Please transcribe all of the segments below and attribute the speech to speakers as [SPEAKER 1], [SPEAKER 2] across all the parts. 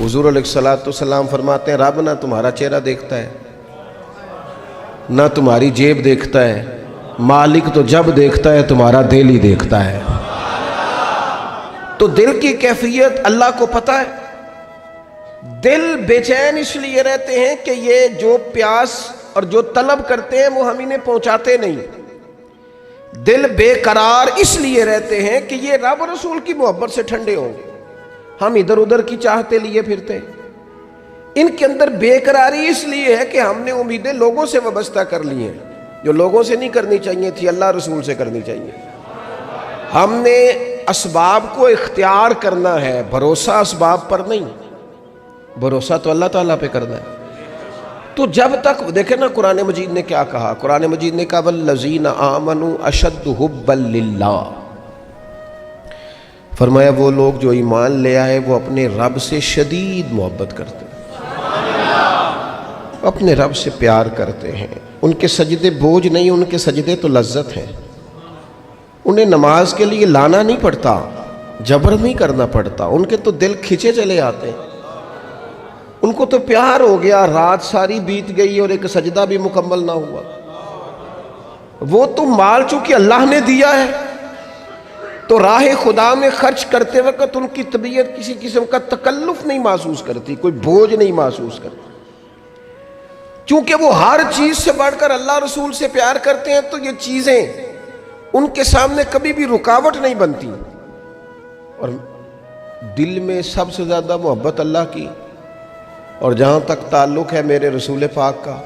[SPEAKER 1] حضور علیہ الصلوۃ والسلام فرماتے ہیں رب نہ تمہارا چہرہ دیکھتا ہے نہ تمہاری جیب دیکھتا ہے، مالک تو جب دیکھتا ہے تمہارا دل ہی دیکھتا ہے۔ تو دل کی کیفیت اللہ کو پتہ ہے۔ دل بے چین اس لیے رہتے ہیں کہ یہ جو پیاس اور جو طلب کرتے ہیں وہ ہم انہیں پہنچاتے نہیں۔ دل بے قرار اس لیے رہتے ہیں کہ یہ رب و رسول کی محبت سے ٹھنڈے ہوں گے، ہم ادھر ادھر کی چاہتے لیے پھرتے ہیں۔ ان کے اندر بے قراری اس لیے ہے کہ ہم نے امیدیں لوگوں سے وابستہ کر لی ہیں، جو لوگوں سے نہیں کرنی چاہیے تھی، اللہ رسول سے کرنی چاہیے۔ ہم نے اسباب کو اختیار کرنا ہے، بھروسہ اسباب پر نہیں، بھروسہ تو اللہ تعالیٰ پہ کرنا ہے۔ تو جب تک دیکھیں نا قرآن مجید نے کیا کہا، قرآن مجید نے کہا والذین آمنوا اشد حبا للہ، فرمایا وہ لوگ جو ایمان لے آئے وہ اپنے رب سے شدید محبت کرتے ہیں، اپنے رب سے پیار کرتے ہیں۔ ان کے سجدے بوجھ نہیں، ان کے سجدے تو لذت ہیں۔ انہیں نماز کے لیے لانا نہیں پڑتا، جبر نہیں کرنا پڑتا، ان کے تو دل کھچے چلے آتے ہیں۔ ان کو تو پیار ہو گیا، رات ساری بیت گئی اور ایک سجدہ بھی مکمل نہ ہوا۔ وہ تو مال چونکہ اللہ نے دیا ہے تو راہ خدا میں خرچ کرتے وقت ان کی طبیعت کسی قسم کا تکلف نہیں محسوس کرتی، کوئی بوجھ نہیں محسوس کرتی، چونکہ وہ ہر چیز سے بڑھ کر اللہ رسول سے پیار کرتے ہیں تو یہ چیزیں ان کے سامنے کبھی بھی رکاوٹ نہیں بنتی۔ اور دل میں سب سے زیادہ محبت اللہ کی، اور جہاں تک تعلق ہے میرے رسول پاک کا،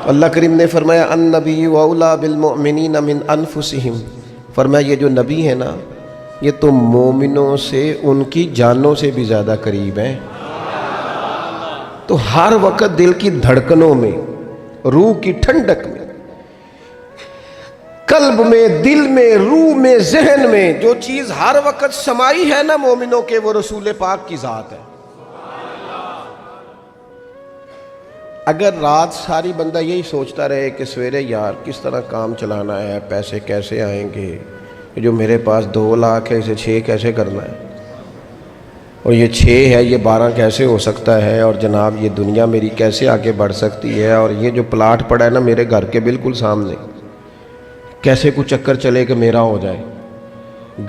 [SPEAKER 1] اللہ کریم نے فرمایا النبی اولیٰ بالمؤمنین من انفسہم، فرمایا یہ جو نبی ہے نا یہ تو مومنوں سے ان کی جانوں سے بھی زیادہ قریب ہیں۔ تو ہر وقت دل کی دھڑکنوں میں، روح کی ٹھنڈک میں، قلب میں، دل میں، روح میں، ذہن میں جو چیز ہر وقت سمائی ہے نا مومنوں کے، وہ رسول پاک کی ذات ہے۔ اگر رات ساری بندہ یہی سوچتا رہے کہ سویرے یار کس طرح کام چلانا ہے، پیسے کیسے آئیں گے، جو میرے پاس 2 لاکھ ہے اسے 6 کیسے کرنا ہے، اور یہ 6 ہے یہ 12 کیسے ہو سکتا ہے، اور جناب یہ دنیا میری کیسے آگے بڑھ سکتی ہے، اور یہ جو پلاٹ پڑا ہے نا میرے گھر کے بالکل سامنے کیسے کچھ چکر چلے کہ میرا ہو جائے،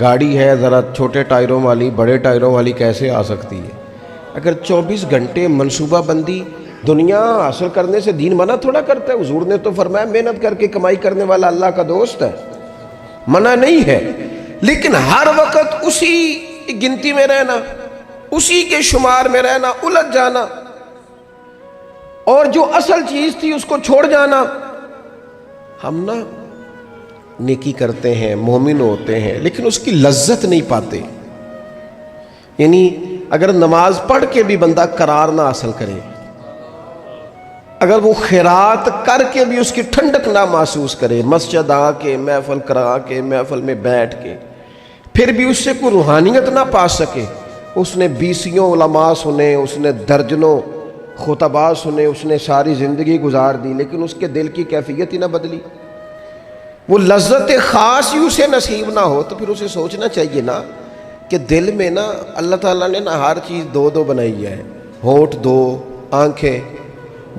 [SPEAKER 1] گاڑی ہے ذرا چھوٹے ٹائروں والی بڑے ٹائروں والی کیسے آ سکتی ہے۔ اگر 24 گھنٹے منصوبہ بندی دنیا حاصل کرنے سے دین منع تھوڑا کرتا ہے۔ حضور نے تو فرمایا محنت کر کے کمائی کرنے والا اللہ کا دوست ہے، منع نہیں ہے، لیکن ہر وقت اسی گنتی میں رہنا، اسی کے شمار میں رہنا، الجھ جانا، اور جو اصل چیز تھی اس کو چھوڑ جانا۔ ہم نا نیکی کرتے ہیں، مومن ہوتے ہیں، لیکن اس کی لذت نہیں پاتے۔ یعنی اگر نماز پڑھ کے بھی بندہ قرار نہ حاصل کرے، اگر وہ خیرات کر کے بھی اس کی ٹھنڈک نہ محسوس کرے، مسجد آ کے محفل کرا کے محفل میں بیٹھ کے پھر بھی اس سے کوئی روحانیت نہ پا سکے، اس نے 20 علماء سنے، اس نے درجنوں خطباء سنے، اس نے ساری زندگی گزار دی، لیکن اس کے دل کی کیفیت ہی نہ بدلی، وہ لذت خاص ہی اسے نصیب نہ ہو، تو پھر اسے سوچنا چاہیے نا کہ دل میں نا اللہ تعالیٰ نے نا ہر چیز 2 بنائی ہے، ہونٹ 2، آنکھیں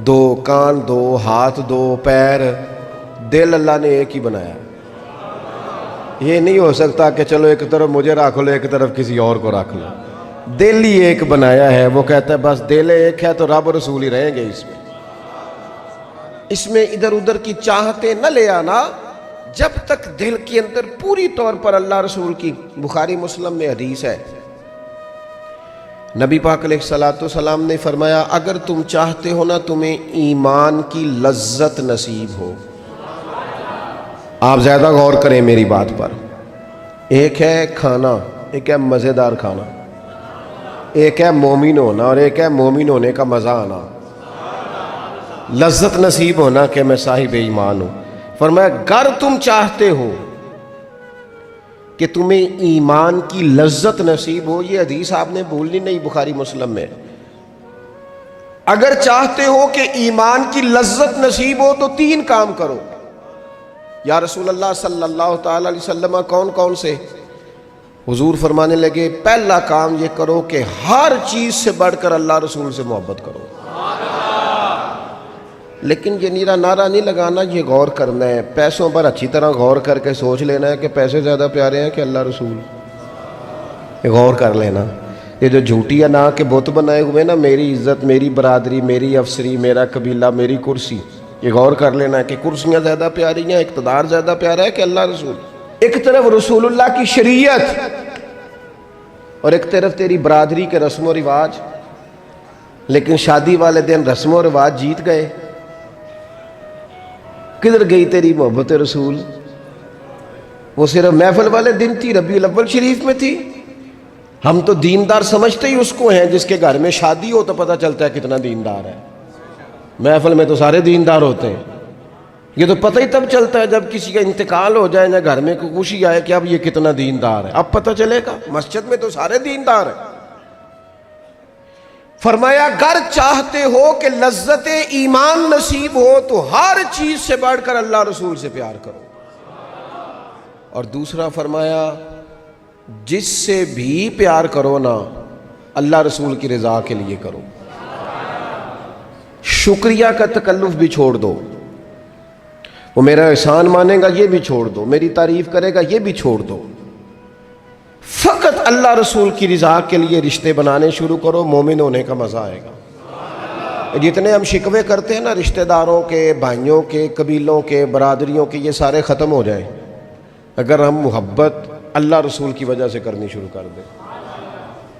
[SPEAKER 1] 2، کان 2، ہاتھ 2، پیر، دل اللہ نے ایک ہی بنایا۔ یہ نہیں ہو سکتا کہ چلو ایک طرف مجھے رکھ لو ایک طرف کسی اور کو رکھ لو، دل ہی ایک بنایا ہے۔ وہ کہتا ہے بس دل ایک ہے تو رب رسول ہی رہیں گے، اس میں ادھر ادھر کی چاہتے نہ لے آنا، جب تک دل کے اندر پوری طور پر اللہ رسول کی، بخاری مسلم میں حدیث ہے، نبی پاک علیہ الصلوۃ والسلام نے فرمایا اگر تم چاہتے ہو نا تمہیں ایمان کی لذت نصیب ہو، آپ زیادہ غور کریں میری بات پر، ایک ہے کھانا، ایک ہے مزیدار کھانا، ایک ہے مومن ہونا اور ایک ہے مومن ہونے کا مزہ آنا، لذت نصیب ہونا کہ میں صاحب ایمان ہوں۔ فرمایا اگر تم چاہتے ہو کہ تمہیں ایمان کی لذت نصیب ہو، یہ حدیث آپ نے بھولنی نہیں، بخاری مسلم میں، اگر چاہتے ہو کہ ایمان کی لذت نصیب ہو تو 3 کام کرو۔ یا رسول اللہ صلی اللہ تعالی علیہ وسلم کون کون سے؟ حضور فرمانے لگے پہلا کام یہ کرو کہ ہر چیز سے بڑھ کر اللہ رسول سے محبت کرو. لیکن یہ نیرا نعرہ نہیں لگانا، یہ غور کرنا ہے، پیسوں پر اچھی طرح غور کر کے سوچ لینا ہے کہ پیسے زیادہ پیارے ہیں کہ اللہ رسول. یہ غور کر لینا. یہ جو جھوٹی انا کے بت بنائے ہوئے نا، میری عزت، میری برادری، میری افسری، میرا قبیلہ، میری کرسی، یہ غور کر لینا ہے کہ کرسیاں زیادہ پیاری ہیں، اقتدار زیادہ پیارا ہے کہ اللہ رسول. ایک طرف رسول اللہ کی شریعت اور ایک طرف تیری برادری کے رسم و رواج. لیکن شادی والے دن رسم و رواج جیت گئے. کدھر گئی تیری محبت رسول؟ وہ صرف محفل والے دن تھی، ربیع الاول شریف میں تھی. ہم تو دیندار سمجھتے ہی اس کو ہیں جس کے گھر میں شادی ہو تو پتہ چلتا ہے کتنا دیندار ہے. محفل میں تو سارے دیندار ہوتے ہیں. یہ تو پتہ ہی تب چلتا ہے جب کسی کا انتقال ہو جائے یا گھر میں کوئی خوشی آئے کہ اب یہ کتنا دیندار ہے. اب پتہ چلے گا. مسجد میں تو سارے دیندار ہیں. فرمایا اگر چاہتے ہو کہ لذت ایمان نصیب ہو تو ہر چیز سے بڑھ کر اللہ رسول سے پیار کرو. اور دوسرا فرمایا جس سے بھی پیار کرو نا اللہ رسول کی رضا کے لیے کرو. شکریہ کا تکلف بھی چھوڑ دو. وہ میرا احسان مانے گا یہ بھی چھوڑ دو، میری تعریف کرے گا یہ بھی چھوڑ دو. فقط اللہ رسول کی رضا کے لیے رشتے بنانے شروع کرو، مومن ہونے کا مزہ آئے گا. جتنے ہم شکوے کرتے ہیں نا رشتہ داروں کے، بھائیوں کے، قبیلوں کے، برادریوں کے، یہ سارے ختم ہو جائیں اگر ہم محبت اللہ رسول کی وجہ سے کرنی شروع کر دیں.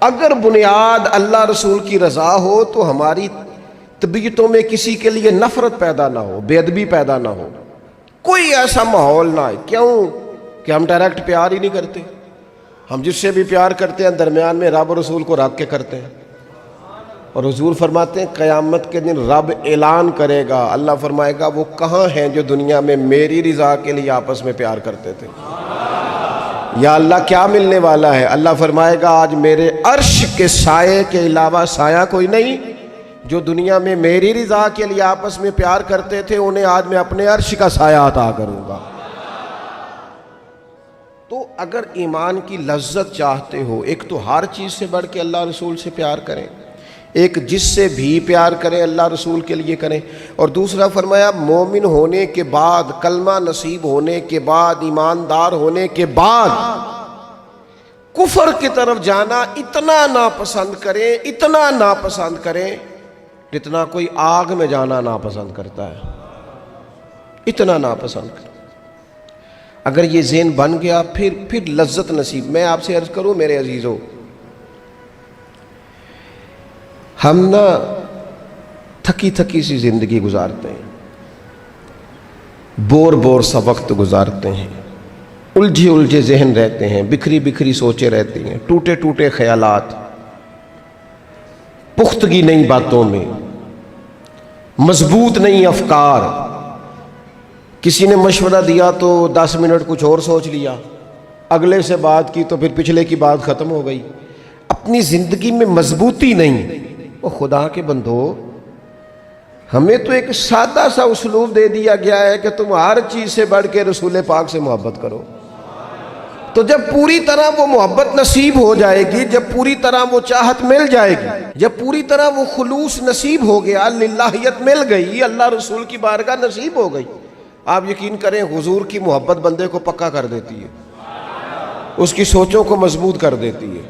[SPEAKER 1] اگر بنیاد اللہ رسول کی رضا ہو تو ہماری طبیعتوں میں کسی کے لیے نفرت پیدا نہ ہو، بے ادبی پیدا نہ ہو، کوئی ایسا ماحول نہ ہے. کیوں کہ ہم ڈائریکٹ پیار ہی نہیں کرتے. ہم جس سے بھی پیار کرتے ہیں درمیان میں رب و رسول کو رکھ کے کرتے ہیں. اور حضور فرماتے ہیں قیامت کے دن رب اعلان کرے گا، اللہ فرمائے گا وہ کہاں ہیں جو دنیا میں میری رضا کے لیے آپس میں پیار کرتے تھے. یا اللہ کیا ملنے والا ہے؟ اللہ فرمائے گا آج میرے عرش کے سائے کے علاوہ سایہ کوئی نہیں. جو دنیا میں میری رضا کے لیے آپس میں پیار کرتے تھے انہیں آج میں اپنے عرش کا سایہ عطا کروں گا. تو اگر ایمان کی لذت چاہتے ہو، ایک تو ہر چیز سے بڑھ کے اللہ رسول سے پیار کریں، ایک جس سے بھی پیار کریں اللہ رسول کے لیے کریں. اور دوسرا فرمایا مومن ہونے کے بعد، کلمہ نصیب ہونے کے بعد، ایماندار ہونے کے بعد کفر کی طرف جانا اتنا ناپسند کریں، اتنا ناپسند کریں جتنا کوئی آگ میں جانا ناپسند کرتا ہے. اتنا ناپسند کریں. اگر یہ ذہن بن گیا پھر لذت نصیب. میں آپ سے عرض کروں میرے عزیزو، ہم نا تھکی تھکی سی زندگی گزارتے ہیں، بور سا وقت گزارتے ہیں، الجھے ذہن رہتے ہیں، بکھری بکھری سوچیں رہتی ہیں، ٹوٹے خیالات، پختگی نہیں باتوں میں، مضبوط نہیں افکار. کسی نے مشورہ دیا تو 10 منٹ کچھ اور سوچ لیا، اگلے سے بات کی تو پھر پچھلے کی بات ختم ہو گئی. اپنی زندگی میں مضبوطی نہیں. وہ خدا کے بندو، ہمیں تو ایک سادہ سا اسلوب دے دیا گیا ہے کہ تم ہر چیز سے بڑھ کے رسول پاک سے محبت کرو. تو جب پوری طرح وہ محبت نصیب ہو جائے گی، جب پوری طرح وہ چاہت مل جائے گی، جب پوری طرح وہ خلوص نصیب ہو گیا، للہیت مل گئی، اللہ رسول کی بارگاہ نصیب ہو گئی، آپ یقین کریں حضور کی محبت بندے کو پکا کر دیتی ہے، اس کی سوچوں کو مضبوط کر دیتی ہے،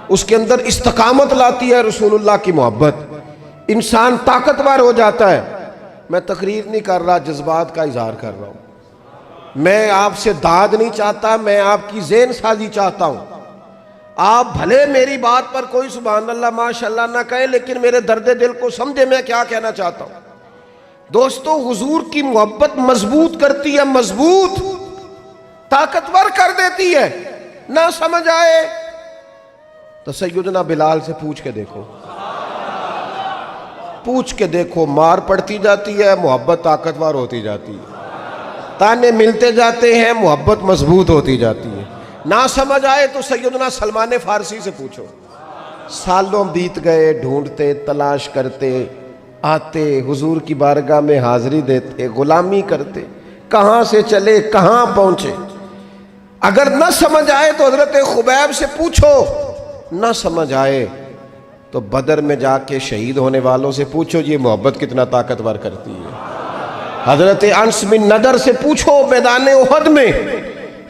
[SPEAKER 1] اس کے اندر استقامت لاتی ہے. رسول اللہ کی محبت انسان طاقتور ہو جاتا ہے. میں تقریر نہیں کر رہا، جذبات کا اظہار کر رہا ہوں. میں آپ سے داد نہیں چاہتا، میں آپ کی ذہن سازی چاہتا ہوں. آپ بھلے میری بات پر کوئی سبحان اللہ ماشاءاللہ نہ کہیں، لیکن میرے درد دل کو سمجھے میں کیا کہنا چاہتا ہوں. دوستو حضور کی محبت مضبوط کرتی ہے، مضبوط طاقتور کر دیتی ہے. نہ سمجھ آئے تو سیدنا بلال سے پوچھ کے دیکھو، مار پڑتی جاتی ہے، محبت طاقتور ہوتی جاتی ہے، تانے ملتے جاتے ہیں، محبت مضبوط ہوتی جاتی ہے. نہ سمجھ آئے تو سیدنا سلمان فارسی سے پوچھو. سالوں بیت گئے، ڈھونڈتے، تلاش کرتے، آتے حضور کی بارگاہ میں حاضری دیتے، غلامی کرتے، کہاں سے چلے کہاں پہنچے. اگر نہ سمجھ آئے تو حضرت خبیب سے پوچھو، نہ سمجھ آئے تو بدر میں جا کے شہید ہونے والوں سے پوچھو یہ محبت کتنا طاقتور کرتی ہے۔ حضرت انس بن نضر سے پوچھو میدان احد میں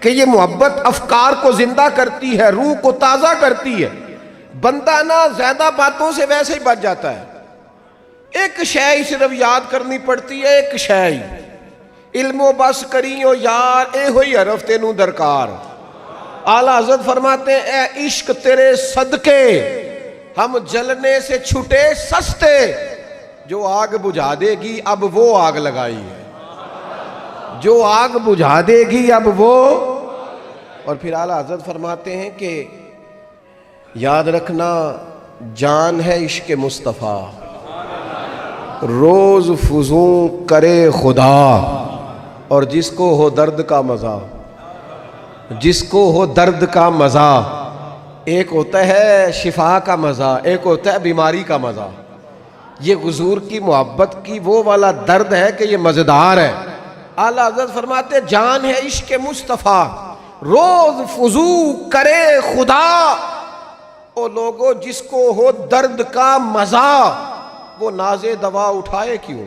[SPEAKER 1] کہ یہ محبت افکار کو زندہ کرتی ہے، روح کو تازہ کرتی ہے۔ بندہ نہ زیادہ باتوں سے ویسے ہی بچ جاتا ہے، ایک شے ہی صرف یاد کرنی پڑتی ہے، ایک شے ہی، علم و بس کریو یار اے ہوئی حرف تینوں درکار۔ اعلیٰ حضرت فرماتے ہیں اے عشق تیرے صدقے ہم جلنے سے چھٹے سستے، جو آگ بجھا دے گی اب وہ آگ لگائی ہے، جو آگ بجھا دے گی اب وہ۔ اور پھر اعلیٰ حضرت فرماتے ہیں کہ یاد رکھنا جان ہے عشق مصطفیٰ، روز فزوں کرے خدا، اور جس کو ہو درد کا مزہ، جس کو ہو درد کا مزہ، ایک ہوتا ہے شفا کا مزہ، ایک ہوتا ہے بیماری کا مزہ۔ یہ حضور کی محبت کی وہ والا درد ہے کہ یہ مزیدار ہے۔ اعلیٰ حضرت فرماتے جان ہے عشق مصطفیٰ، روز فزوں کرے خدا، او لوگو جس کو ہو درد کا مزہ، وہ ناز دوا اٹھائے کیوں،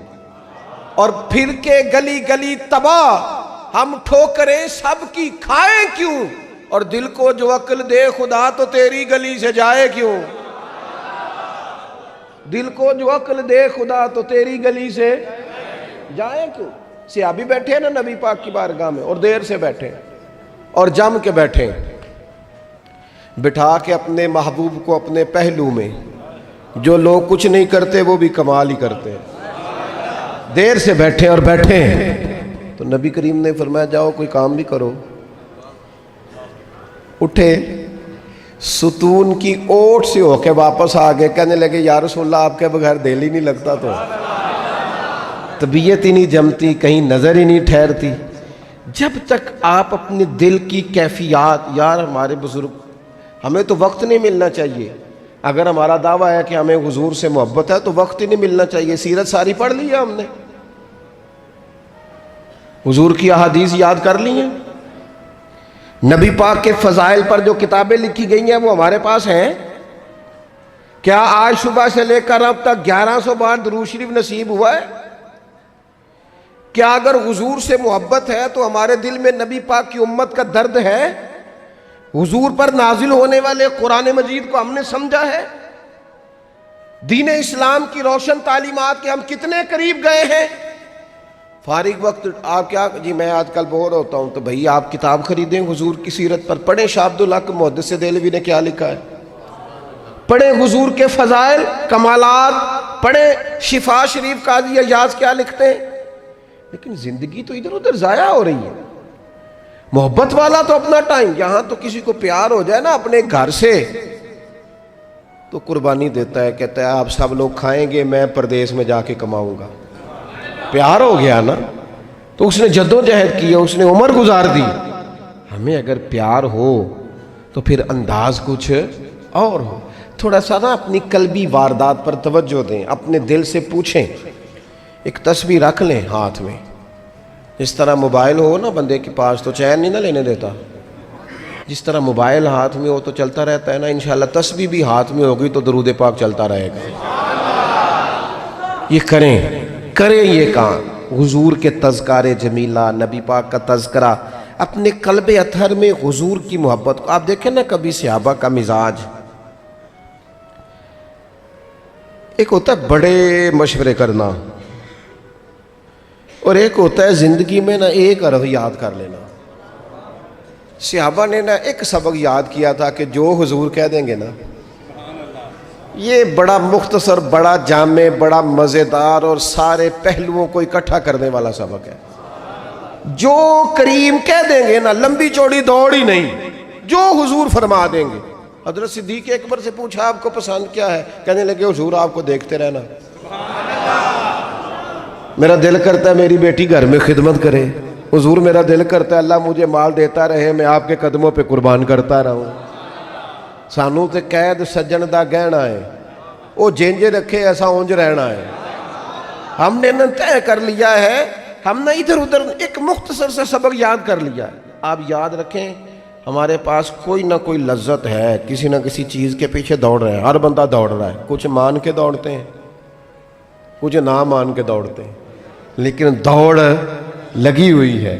[SPEAKER 1] اور پھر کے گلی گلی تباہ ہم ٹھوکریں سب کی کھائیں کیوں، اور دل کو جو عقل دے خدا تو تیری گلی سے جائے کیوں، دل کو جو عقل دے خدا تو تیری گلی سے جائے کیوں۔ صحابی بیٹھے نا نبی پاک کی بارگاہ میں، اور دیر سے بیٹھے اور جم کے بیٹھے، بٹھا کے اپنے محبوب کو اپنے پہلو میں، جو لوگ کچھ نہیں کرتے وہ بھی کمال ہی کرتے ہیں، دیر سے بیٹھے اور بیٹھے تو نبی کریم نے فرمایا جاؤ کوئی کام بھی کرو۔ اٹھے، ستون کی اوٹ سے ہو کے واپس آگے، کہنے لگے یا رسول اللہ آپ کے بغیر دل ہی نہیں لگتا، تو طبیعت ہی نہیں جمتی، کہیں نظر ہی نہیں ٹھہرتی۔ جب تک آپ اپنے دل کی کیفیات، یار ہمارے بزرگ، ہمیں تو وقت نہیں ملنا چاہیے، اگر ہمارا دعویٰ ہے کہ ہمیں حضور سے محبت ہے تو وقت ہی نہیں ملنا چاہیے۔ سیرت ساری پڑھ لی ہے ہم نے، حضور کی احادیث یاد کر لی ہیں، نبی پاک کے فضائل پر جو کتابیں لکھی گئی ہیں وہ ہمارے پاس ہیں۔ کیا آج صبح سے لے کر اب تک 1100 بار درود شریف نصیب ہوا ہے؟ کیا اگر حضور سے محبت ہے تو ہمارے دل میں نبی پاک کی امت کا درد ہے؟ حضور پر نازل ہونے والے قرآن مجید کو ہم نے سمجھا ہے؟ دین اسلام کی روشن تعلیمات کے ہم کتنے قریب گئے ہیں؟ فارغ وقت آپ کیا جی میں آج کل بور ہوتا ہوں، تو بھئی آپ کتاب خریدیں حضور کی سیرت پر، پڑھیں شاہ عبدالحق محدث دہلوی نے کیا لکھا ہے، پڑھیں حضور کے فضائل کمالات، پڑھیں شفا شریف قاضی ایاز کیا لکھتے ہیں۔ لیکن زندگی تو ادھر ادھر ضائع ہو رہی ہے۔ محبت والا تو اپنا ٹائم، یہاں تو کسی کو پیار ہو جائے نا اپنے گھر سے تو قربانی دیتا ہے، کہتا ہے آپ سب لوگ کھائیں گے، میں پردیس میں جا کے کماؤں گا۔ پیار ہو گیا نا تو اس نے جدوجہد کی، اس نے عمر گزار دی۔ ہمیں اگر پیار ہو تو پھر انداز کچھ اور ہو۔ تھوڑا سا نا اپنی قلبی واردات پر توجہ دیں، اپنے دل سے پوچھیں، ایک تسبیح رکھ لیں ہاتھ میں، جس طرح موبائل ہو نا بندے کے پاس تو چین نہیں نہ لینے دیتا، جس طرح موبائل ہاتھ میں ہو تو چلتا رہتا ہے نا، انشاءاللہ تسبیح بھی ہاتھ میں ہوگی تو درود پاک چلتا رہے گا۔ یہ کریں یہ کام، حضور کے تذکار جمیلہ، نبی پاک کا تذکرہ، اپنے قلب اطہر میں حضور کی محبت کو۔ آپ دیکھیں نا کبھی صحابہ کا مزاج، ایک ہوتا ہے بڑے مشورے کرنا، اور ایک ہوتا ہے زندگی میں نا ایک حرف یاد کر لینا۔ صحابہ نے نا ایک سبق یاد کیا تھا کہ جو حضور کہہ دیں گے نا، یہ بڑا مختصر، بڑا جامع، بڑا مزیدار اور سارے پہلوؤں کو اکٹھا کرنے والا سبق ہے۔ جو کریم کہہ دیں گے نا، لمبی چوڑی دوڑ ہی نہیں، جو حضور فرما دیں گے۔ حضرت صدیق اکبر سے پوچھا آپ کو پسند کیا ہے؟ کہنے لگے حضور آپ کو دیکھتے رہنا، میرا دل کرتا ہے میری بیٹی گھر میں خدمت کرے، حضور میرا دل کرتا ہے اللہ مجھے مال دیتا رہے، میں آپ کے قدموں پہ قربان کرتا رہوں۔ سانوں تے قید سجن دا گہنا ہے، وہ جنج رکھے ایسا اونج رہنا ہے۔ ہم نے نہ طے کر لیا ہے، ہم نے ادھر ادھر ایک مختصر سے سبق یاد کر لیا ہے۔ آپ یاد رکھیں ہمارے پاس کوئی نہ کوئی لذت ہے، کسی نہ کسی چیز کے پیچھے دوڑ رہے ہیں، ہر بندہ دوڑ رہا ہے، کچھ مان کے دوڑتے ہیں، کچھ نہ مان کے دوڑتے ہیں، لیکن دوڑ لگی ہوئی ہے۔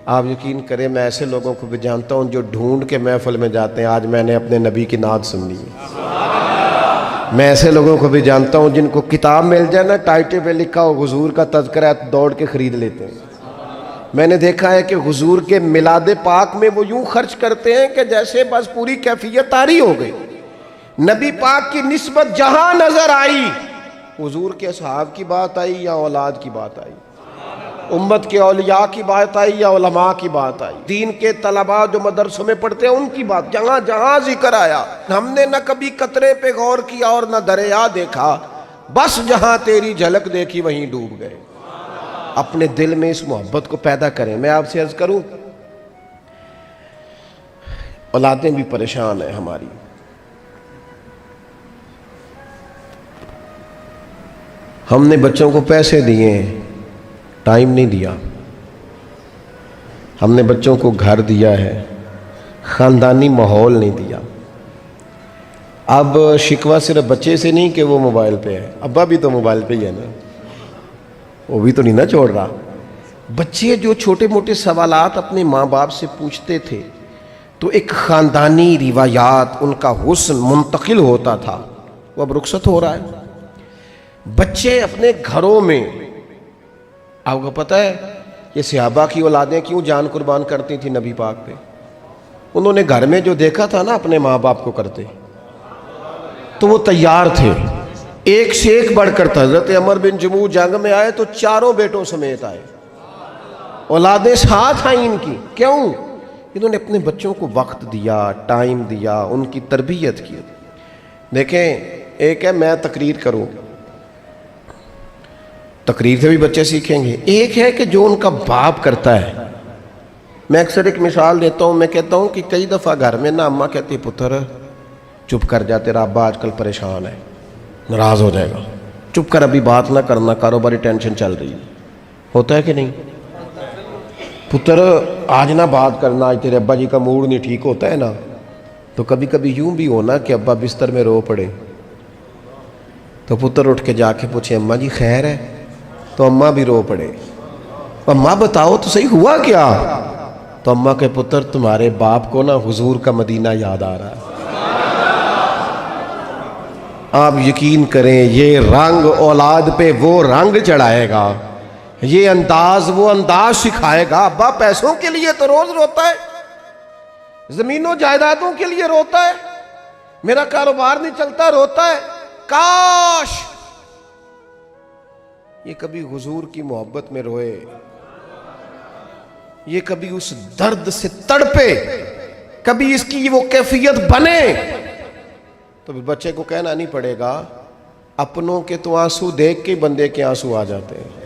[SPEAKER 1] آپ یقین کریں میں ایسے لوگوں کو بھی جانتا ہوں جو ڈھونڈ کے محفل میں جاتے ہیں، آج میں نے اپنے نبی کی نعت سننی ہے۔ میں ایسے لوگوں کو بھی جانتا ہوں جن کو کتاب مل جائے نا، ٹائٹل پہ لکھا ہو حضور کا تذکرہ ہے، دوڑ کے خرید لیتے ہیں۔ میں نے دیکھا ہے کہ حضور کے میلاد پاک میں وہ یوں خرچ کرتے ہیں کہ جیسے بس پوری کیفیت طاری ہو گئی۔ نبی پاک کی نسبت جہاں نظر آئی، حضور کے اصحاب کی بات آئی یا اولاد کی بات آئی، امت کے اولیاء کی بات آئی یا علماء کی بات آئی، دین کے طلباء جو مدرسوں میں پڑھتے ہیں ان کی بات، جہاں جہاں ذکر آیا ہم نے نہ کبھی قطرے پہ غور کیا اور نہ دریا دیکھا، بس جہاں تیری جھلک دیکھی وہیں ڈوب گئے۔ اپنے دل میں اس محبت کو پیدا کریں۔ میں آپ سے عرض کروں، اولادیں بھی پریشان ہیں ہماری، ہم نے بچوں کو پیسے دیے، ٹائم نہیں دیا، ہم نے بچوں کو گھر دیا ہے، خاندانی ماحول نہیں دیا۔ اب شکوہ صرف بچے سے نہیں کہ وہ موبائل پہ ہے، ابا بھی تو موبائل پہ ہی ہے نا، وہ بھی تو نہیں نہ چھوڑ رہا۔ بچے جو چھوٹے موٹے سوالات اپنے ماں باپ سے پوچھتے تھے تو ایک خاندانی روایات، ان کا حسن منتقل ہوتا تھا، وہ اب رخصت ہو رہا ہے۔ بچے اپنے گھروں میں، آپ کو پتہ ہے یہ صحابہ کی اولادیں کیوں جان قربان کرتی تھی نبی پاک پہ؟ انہوں نے گھر میں جو دیکھا تھا نا اپنے ماں باپ کو کرتے، تو وہ تیار تھے، ایک سے ایک بڑھ کر تھا۔ حضرت عمر بن جموح جنگ میں آئے تو چاروں بیٹوں سمیت آئے، اولادیں ساتھ آئیں ان کی، کیوں؟ انہوں نے اپنے بچوں کو وقت دیا، ٹائم دیا، ان کی تربیت کی۔ دیکھیں، ایک ہے میں تقریر کروں، تقریر سے بھی بچے سیکھیں گے، ایک ہے کہ جو ان کا باپ کرتا ہے۔ میں اکثر ایک مثال دیتا ہوں، میں کہتا ہوں کہ کئی دفعہ گھر میں نا اماں کہتی پتر چپ کر جا، تیرا ابا آج کل پریشان ہے، ناراض ہو جائے گا، چپ کر، ابھی بات نہ کرنا، کاروباری ٹینشن چل رہی ہے۔ ہوتا ہے کہ نہیں؟ پتر آج نہ بات کرنا، آج تیرے ابا جی کا موڈ نہیں ٹھیک، ہوتا ہے نا؟ تو کبھی کبھی یوں بھی ہونا کہ ابا بستر میں رو پڑے تو پتر اٹھ کے جا کے پوچھے اماں جی خیر ہے، تو اماں بھی رو پڑے، اماں بتاؤ تو صحیح ہوا کیا؟ تو اماں کے پتر تمہارے باپ کو نا حضور کا مدینہ یاد آ رہا ہے۔ آپ یقین کریں یہ رنگ اولاد پہ وہ رنگ چڑھائے گا، یہ انداز وہ انداز سکھائے گا۔ ابا پیسوں کے لیے تو روز روتا ہے، زمینوں جائیدادوں کے لیے روتا ہے، میرا کاروبار نہیں چلتا روتا ہے، کاش یہ کبھی حضور کی محبت میں روئے، یہ کبھی اس درد سے تڑپے، کبھی اس کی وہ کیفیت بنے، تو بچے کو کہنا نہیں پڑے گا، اپنوں کے تو آنسو دیکھ کے بندے کے آنسو آ جاتے ہیں۔